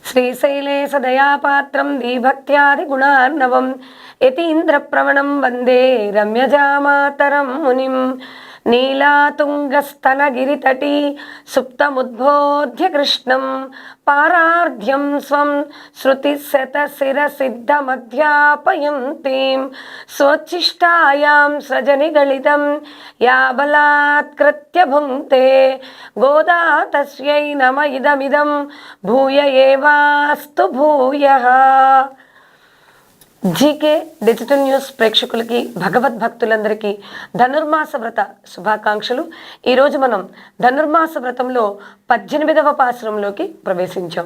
శ్రీశైలే సదయాపాత్రం దీభక్త్యాదిగుణార్ణవం యతీంద్రప్రవణం వందే రమ్యజామాతరం మునిం నీలాతుంగస్తనగిరితటీ సుప్తముద్బోధ్య కృష్ణం పారార్ధ్యం స్వం శృతిశతశిరసిద్ధమధ్యాపయంతీం స్వోచ్ఛిష్టాయాం సృజనిగళితం యా బలాత్కృత్య భుంక్తే గోదా తస్యై నమ ఇదమిదం భూయ ఏవాస్తు భూయః. జీకే డిజిటల్ న్యూస్ ప్రేక్షకులకి, భగవద్భక్తులందరికీ ధనుర్మాస వ్రత శుభాకాంక్షలు. ఈరోజు మనం ధనుర్మాస వ్రతంలో 18వ పాసురంలోకి ప్రవేశించాం.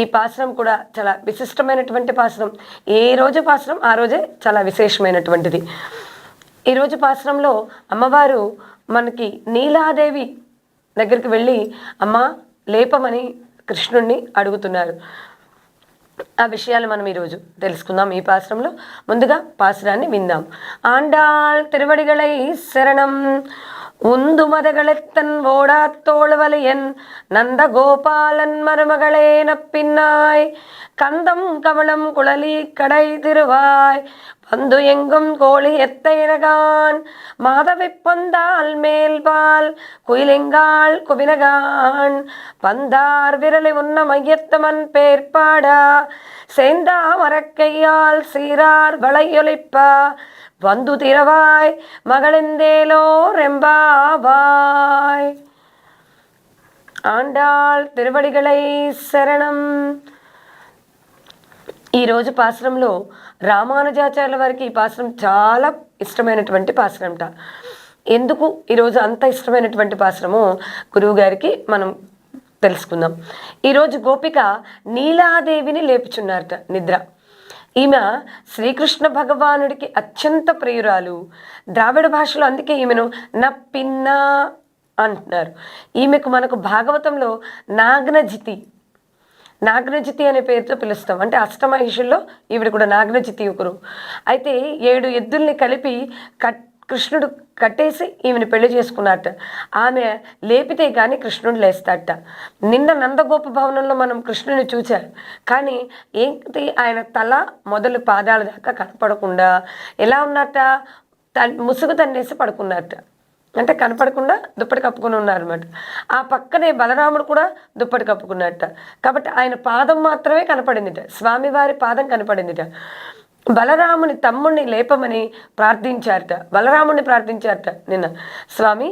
ఈ పాసురం కూడా చాలా విశిష్టమైనటువంటి పాసురం. ఏ రోజు పాసురం ఆ రోజే చాలా విశేషమైనటువంటిది. ఈరోజు పాసురంలో అమ్మవారు మనకి నీలాదేవి దగ్గరికి వెళ్ళి అమ్మ లేపమని కృష్ణుణ్ణి అడుగుతున్నారు. ఆ విషయాలు మనం ఈరోజు తెలుసుకుందాం ఈ పాసురంలో. ముందుగా పాసురాన్ని విందాం. ఆండాళ్ తిరువడిగళై శరణం உந்து மதகளத்தன் ஓடாத்தோளுவலியன் நந்த கோபாலன் மருமகளே நப்பின்னாய் கந்தம் கவளம் குழலி கடை திருவாய் வந்து எங்கும் கோழி எத்தைனகான் மாதவி பொந்தால் மேல்பால் குயிலெங்காள் குவினகான் பந்தார் விரலை உன்ன மையத்தமன் பேர்பாடா சேந்தா மரக்கையால் சீரார் வளையொலிப்பா வந்து திரவாய் மகளெந்தேலோ ரெம்பாவாய். ఆండాళ్ తిరువడిగళై శరణం. ఈరోజు పాసురంలో రామానుజాచార్యుల వారికి ఈ పాసురం చాలా ఇష్టమైనటువంటి పాసురంట. ఎందుకు ఈరోజు అంత ఇష్టమైనటువంటి పాసురమో గురువు గారికి మనం తెలుసుకుందాం. ఈరోజు గోపిక నీలాదేవిని లేపుచున్నారట నిద్ర. ఈమె శ్రీకృష్ణ భగవానుడికి అత్యంత ప్రియురాలు. ద్రావిడ భాషలో అందుకే ఈమెను నప్పిన్న అంటున్నారు. ఈమెకు మనకు భాగవతంలో నాగ్నజితి అనే పేరుతో పిలుస్తాం. అంటే అష్టమహిషుల్లో ఈవిడ కూడా నాగ్నజితి ఒకరు. అయితే 7 ఎద్దుల్ని కలిపి కృష్ణుడు కట్టేసి ఈమెను పెళ్లి చేసుకున్నట్ట. ఆమె లేపితే కానీ కృష్ణుడు లేస్తాడట. నిన్న నందగోప భవనంలో మనం కృష్ణుని చూచారు. కానీ ఏంటి ఆయన తల మొదలు పాదాల దాకా కనపడకుండా ఎలా ఉన్నట్ట, ముసుగు తన్నేసి పడుకున్నట్ట. అంటే కనపడకుండా దుప్పటి కప్పుకుని ఉన్నారన్నమాట. ఆ పక్కనే బలరాముడు కూడా దుప్పటి కప్పుకున్నట్ట. కాబట్టి ఆయన పాదం మాత్రమే కనపడిందిట, స్వామివారి పాదం కనపడిందిట. బలరాముని తమ్ముడిని లేపమని బలరాముడిని ప్రార్థించారట నిన్న, స్వామి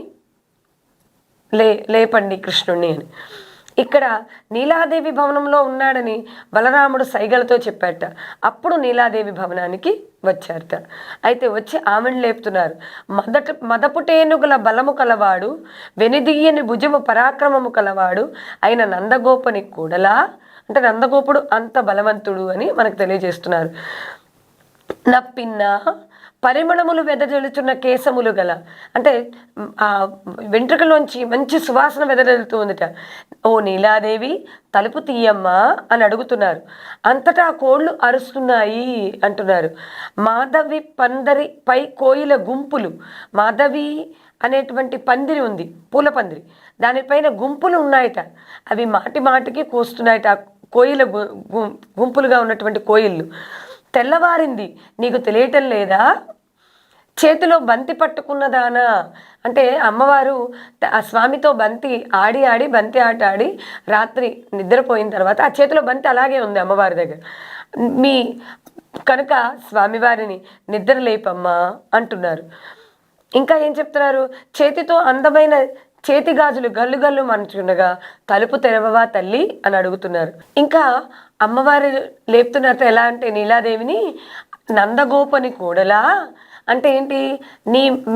లేపండి కృష్ణుణ్ణి అని. ఇక్కడ నీలాదేవి భవనంలో ఉన్నాడని బలరాముడు సైగలతో చెప్పారట. అప్పుడు నీలాదేవి భవనానికి వచ్చారట. అయితే వచ్చి ఆమెను లేపుతున్నారు. మదపుటేనుగుల బలము కలవాడు, వెనిదీయని భుజము పరాక్రమము కలవాడు అయిన నందగోపుని కూడలా, అంటే నందగోపుడు అంత బలవంతుడు అని మనకు తెలియజేస్తున్నారు. నప్పిన్న పరిమళములు వెదజల్లుచున్న కేశములు గల, అంటే ఆ వెంట్రుకలోంచి మంచి సువాసన వెదజల్లుతూ ఉందిట. ఓ నీలాదేవి తలుపు తీయమ్మా అని అడుగుతున్నారు. అంతటా కోళ్ళు అరుస్తున్నాయి అంటున్నారు. మాధవి పందిరి పై కోయిల గుంపులు, మాధవి అనేటువంటి పందిరి ఉంది, పూల పందిరి, దానిపైన గుంపులు ఉన్నాయట. అవి మాటి మాటికి కూస్తున్నాయట. కోయిల గుంపులుగా ఉన్నటువంటి కోయిళ్ళు. తెల్లవారింది నీకు తెలియటం లేదా, చేతిలో బంతి పట్టుకున్నదానా, అంటే అమ్మవారు ఆ స్వామితో బంతి ఆడి బంతి ఆట ఆడి రాత్రి నిద్రపోయిన తర్వాత ఆ చేతిలో బంతి అలాగే ఉంది అమ్మవారి దగ్గర. కనుక స్వామివారిని నిద్ర లేపమ్మా అంటున్నారు. ఇంకా ఏం చెప్తున్నారు, చేతితో అందమైన చేతి గాజులు గల్లు గల్లు మంచుండగా తలుపు తెరవవా తల్లి అని అడుగుతున్నారు. ఇంకా అమ్మవారు లేపుతున్నట్టు ఎలా అంటే నీలాదేవిని నందగోపని కూడలా, అంటే ఏంటి,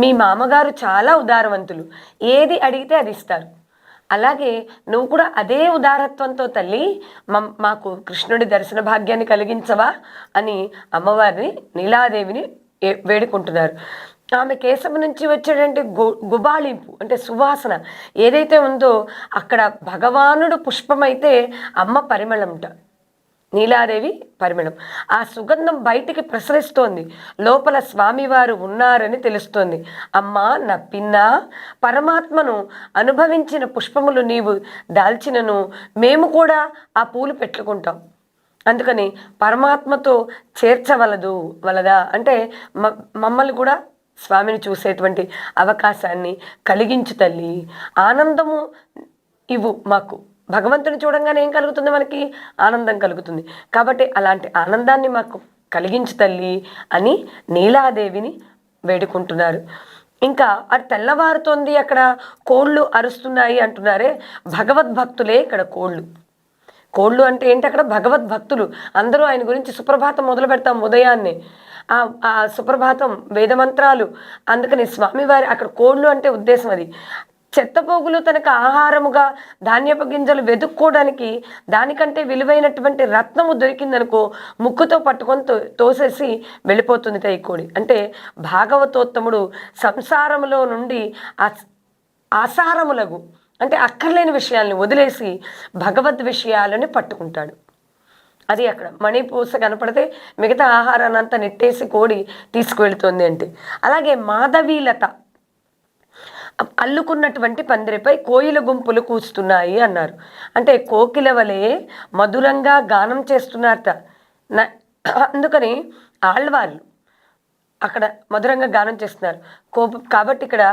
మీ మామగారు చాలా ఉదారవంతులు, ఏది అడిగితే అది ఇస్తారు. అలాగే నువ్వు కూడా అదే ఉదారత్వంతో తల్లి మాకు కృష్ణుడి దర్శన భాగ్యాన్ని కలిగించవా అని అమ్మవారిని నీలాదేవిని వేడుకుంటున్నారు. ఆమె కేశము నుంచి వచ్చేటువంటి గుబాళింపు అంటే సువాసన ఏదైతే ఉందో అక్కడ భగవానుడు పుష్పమైతే అమ్మ పరిమళంట. నీలాదేవి పరిమళం. ఆ సుగంధం బయటికి ప్రసరిస్తోంది. లోపల స్వామివారు ఉన్నారని తెలుస్తోంది. అమ్మా నా పిన్న, పరమాత్మను అనుభవించిన పుష్పములు నీవు దాల్చినను మేము కూడా ఆ పూలు పెట్టుకుంటాం. అందుకని పరమాత్మతో వలదా అంటే మమ్మల్ని కూడా స్వామిని చూసేటువంటి అవకాశాన్ని కలిగించు తల్లి. ఆనందము ఇవ్వు మాకు. భగవంతుని చూడంగానే ఏం కలుగుతుంది? మనకి ఆనందం కలుగుతుంది. కాబట్టి అలాంటి ఆనందాన్ని మాకు కలిగించు తల్లి అని నీలాదేవిని వేడుకుంటున్నారు. ఇంకా అది తెల్లవారుతోంది, అక్కడ కోళ్ళు అరుస్తున్నాయి అంటున్నారే, భగవద్భక్తులే ఇక్కడ కోళ్ళు అంటే ఏంటి? అక్కడ భగవద్భక్తులు అందరూ ఆయన గురించి సుప్రభాతం మొదలు పెడతాం ఉదయాన్నే. ఆ సుప్రభాతం వేదమంత్రాలు. అందుకని స్వామివారి అక్కడ కోళ్ళు అంటే ఉద్దేశం అది. చెత్తపోగులు తనకు ఆహారముగా ధాన్యపు గింజలు వెతుక్కోవడానికి దానికంటే విలువైనటువంటి రత్నము దొరికిందనుకో ముక్కుతో పట్టుకొని తోసేసి వెళ్ళిపోతుంది ఈ కోడి. అంటే భాగవతోత్తముడు సంసారములో నుండి ఆసారములకు అంటే అక్కర్లేని విషయాల్ని వదిలేసి భగవద్ విషయాలని పట్టుకుంటాడు. అది అక్కడ మణిపూస కనపడితే మిగతా ఆహారాన్ని అంతా నెట్టేసి కోడి తీసుకువెళుతుంది అంటే. అలాగే మాధవీలత అల్లుకున్నటువంటి పందిరిపై కోయిల గుంపులు కూస్తున్నాయి అన్నారు. అంటే కోకిల వలె మధురంగా గానం చేస్తున్నారట. అందుకని ఆళ్వార్లు అక్కడ మధురంగా గానం చేస్తున్నారు కాబట్టి ఇక్కడ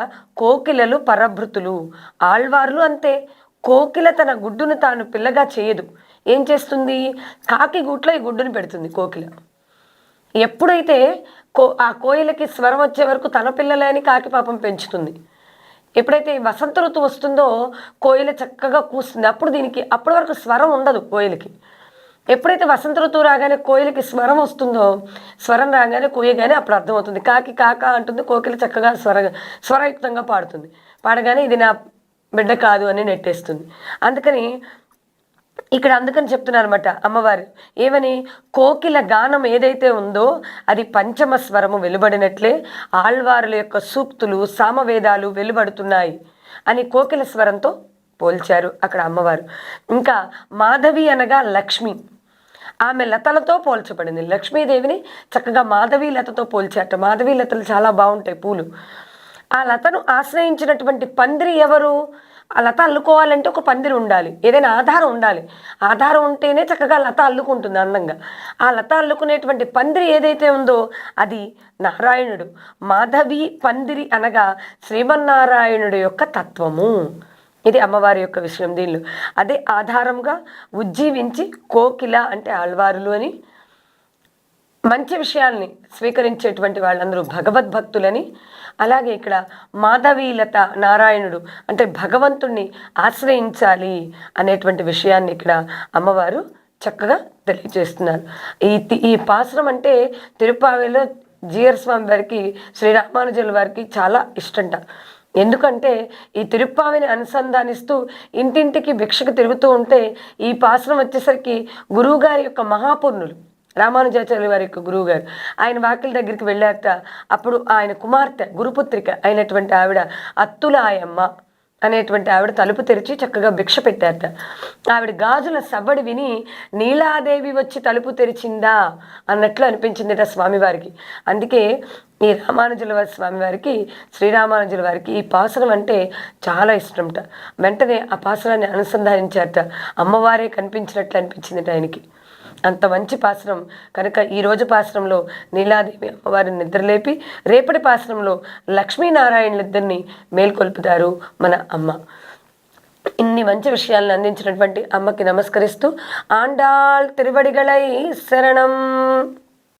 కోకిలలు పరభృతులు. ఆళ్వార్లు అంతే. కోకిల తన గుడ్డును తాను పిల్లగా చేయదు. ఏం చేస్తుంది? కాకి గూట్లో ఈ గుడ్డును పెడుతుంది కోకిల. ఎప్పుడైతే ఆ కోయిలకి స్వరం వచ్చే వరకు తన పిల్లలని కాకి పాపం పెంచుతుంది. ఎప్పుడైతే వసంత ఋతువు వస్తుందో కోయిల చక్కగా కూస్తుంది. అప్పటి వరకు స్వరం ఉండదు కోయిలకి. ఎప్పుడైతే వసంత ఋతువు రాగానే కోయిలకి స్వరం వస్తుందో, స్వరం రాగానే కోయగానే అప్పుడు అర్థమవుతుంది. కాకి కాక అంటుంది, కోకిల చక్కగా స్వరయుక్తంగా పాడుతుంది. పాడగానే ఇది నా బిడ్డ కాదు అని నెట్టేస్తుంది. అందుకని చెప్తున్నారు అనమాట అమ్మవారు. ఏమని? కోకిల గానం ఏదైతే ఉందో అది పంచమ స్వరము వెలువడినట్లే ఆళ్వారుల యొక్క సూక్తులు సామవేదాలు వెలువడుతున్నాయి అని కోకిల స్వరంతో పోల్చారు అక్కడ అమ్మవారు. ఇంకా మాధవి అనగా లక్ష్మి, ఆమె లతలతో పోల్చబడింది. లక్ష్మీదేవిని చక్కగా మాధవీ లతతో పోల్చారట. మాధవీ లతలు చాలా బాగుంటాయి పూలు. ఆ లతను ఆశ్రయించినటువంటి పందిరి ఎవరు? ఆ లత అల్లుకోవాలంటే ఒక పందిరి ఉండాలి, ఏదైనా ఆధారం ఉండాలి. ఆధారం ఉంటేనే చక్కగా లత అల్లుకుంటుంది అందంగా. ఆ లత అల్లుకునేటువంటి పందిరి ఏదైతే ఉందో అది నారాయణుడు. మాధవి పందిరి అనగా శ్రీమన్నారాయణుడి యొక్క తత్వము. ఇది అమ్మవారి యొక్క విషయం. దీనిలో అదే ఆధారంగా ఉజ్జీవించి కోకిల అంటే ఆళ్వారులు అని మంచి విషయాల్ని స్వీకరించేటువంటి వాళ్ళందరూ భగవద్భక్తులని. అలాగే ఇక్కడ మాధవీలత నారాయణుడు అంటే భగవంతుణ్ణి ఆశ్రయించాలి అనేటువంటి విషయాన్ని ఇక్కడ అమ్మవారు చక్కగా తెలియజేస్తున్నారు. ఈ పాసురం అంటే తిరుపావిలో జీఆర్ స్వామి వారికి శ్రీరామానుజుల వారికి చాలా ఇష్టంట. ఎందుకంటే ఈ తిరుప్పావిని అనుసంధానిస్తూ ఇంటింటికి భిక్షకు తిరుగుతూ ఉంటే ఈ పాసురం వచ్చేసరికి గురువుగారి యొక్క మహాపూర్ణులు రామానుజాచార్యుల వారి యొక్క గురువు గారు ఆయన వాకిల దగ్గరికి వెళ్ళారట. అప్పుడు ఆయన కుమార్తె గురుపుత్రిక అయినటువంటి ఆవిడ అత్తులాయమ్మ అనేటువంటి ఆవిడ తలుపు తెరిచి చక్కగా భిక్ష పెట్టారట. ఆవిడ గాజుల సవ్వడి విని నీలాదేవి వచ్చి తలుపు తెరిచిందా అన్నట్లు అనిపించిందిట స్వామివారికి. అందుకే ఈ రామానుజుల వారి స్వామివారికి శ్రీరామానుజుల వారికి ఈ పాసురం అంటే చాలా ఇష్టంట. వెంటనే ఆ పాసురాన్ని అనుసంధానించారట. అమ్మవారే కనిపించినట్లు అనిపించిందిట ఆయనకి. అంత మంచి పాసురం కనుక ఈరోజు పాసురంలో నీలాదేవి అమ్మవారిని నిద్రలేపి రేపటి పాసురంలో లక్ష్మీనారాయణులిద్దరిని మేల్కొల్పుతారు మన అమ్మ. ఇన్ని మంచి విషయాలను అందించినటువంటి అమ్మకి నమస్కరిస్తూ ఆండాళ్ తిరువడిగళై శరణం.